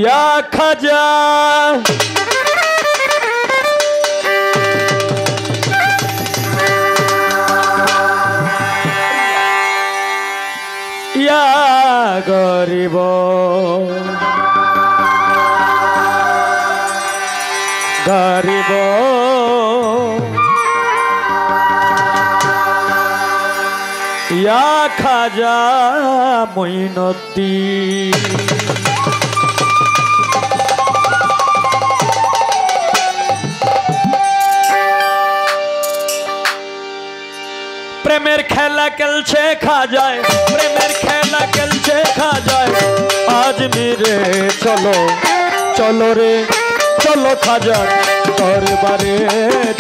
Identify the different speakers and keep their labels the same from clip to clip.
Speaker 1: ইয়া খাজা ইয়া গরিব গরিব ইয়া খাজা মঈনুদ্দিন প্রেমের খেলা খেলছে খাজায় প্রেমের খেলা খেলছে খাজায় আজমিরে চলো চলো রে চলো খাজার দরবারে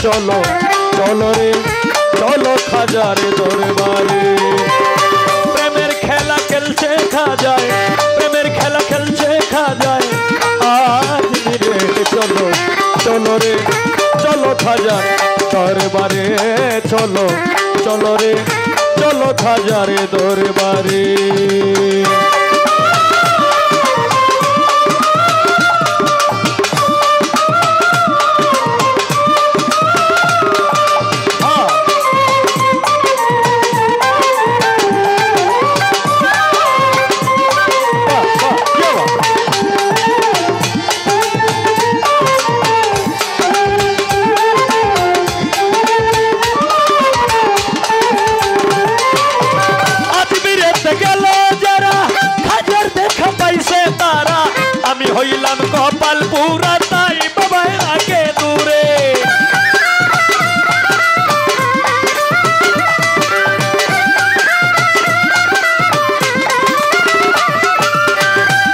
Speaker 1: চলো চলো রে চলো খাজার দরবারে প্রেমের খেলা খেলছে খাজায় প্রেমের খেলা খেলছে খাজায় আজমিরে চলো চলো রে চলো খাজার দরবারে চলো চলো রে চলো খাজার দরবারে হইলাম কপাল পুরা তাই বাবাই আগে দূরে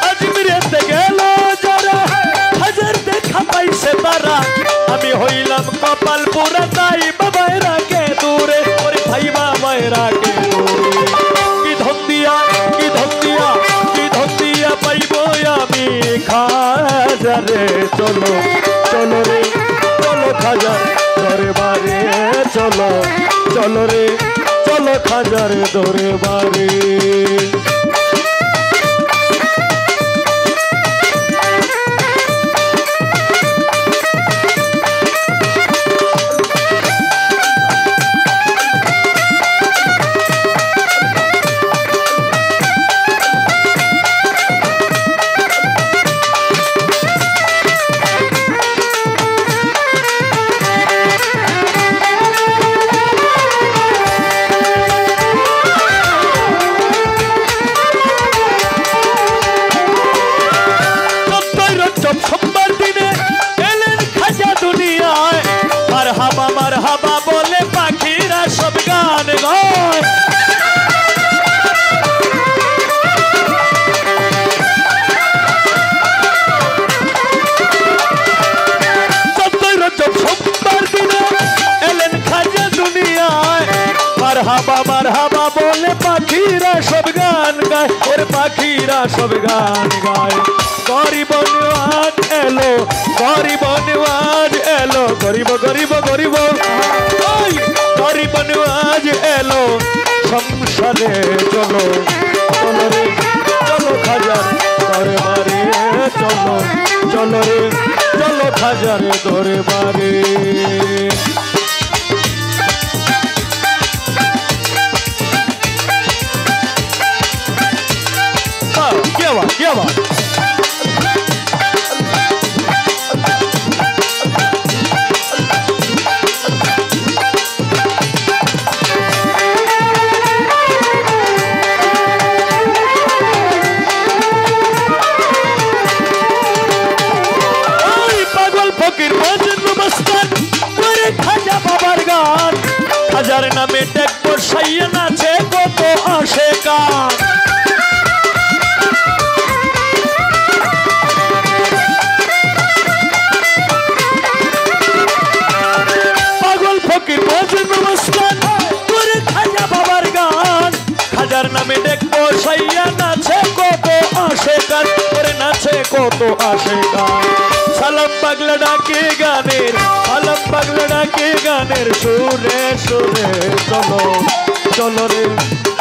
Speaker 1: আজমিরেতে গেল যারা হাজার দেখা পাইছে তারা আমি হইলাম কপাল পুরা তাই বাবাই আগে দূরে ওরে ভাই বাবাই আগে দূরে কি ধন দিয়া কি ধন দিয়া কি ধন দিয়া পাইব আমি খাজারে চলো চলো রে চলো খাজার দরবারে চলো চলো রে চলো খাজার দরবারে মারহাবা বলে পাখিরা সব গান গায় চোদ্দই রজব সোমবার দিনে এলেন খাজা দুনিয়ায় মারহাবা বলে পাখিরা সব গান গায় ওরে পাখিরা সব গান গায় গরিব নওয়াজ এলো গরিব নওয়াজ এলো গরিব গরিব গরিব গরিব নওয়াজ এলো সংসারে চলো চলো রে চলো খাজার দরবারে চলো চলো রে চলো খাজার দরবারে क्या बात খাজার নামে টেক বসাইয়া নাচে কত আশেকান পাগল ফকির মজনু মস্তান করে খাজা বাবার গান খাজার নামে টেক বসাইয়া নাচে কত আশেকান করে নাচে কত আশেকান সালাম পাগলা ডাকে গানের সালাম পাগলা ডাকে গানের সুরে সুরে চলো চলো রে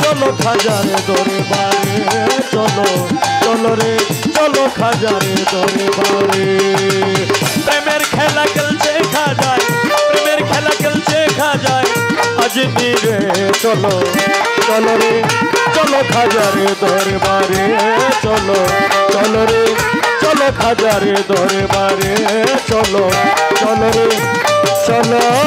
Speaker 1: চলো খাজার দরবারে চলো চলো রে চলো খাজারে দরবারে প্রেমের খেলা খেলছে খাজায় প্রেমের খেলা খেলছে খাজায় আজমিরে চলো চলো রে চলো খাজারে দরবারে চলো চলো রে চলো খাজারে দরবারে চলো চলো রে চলো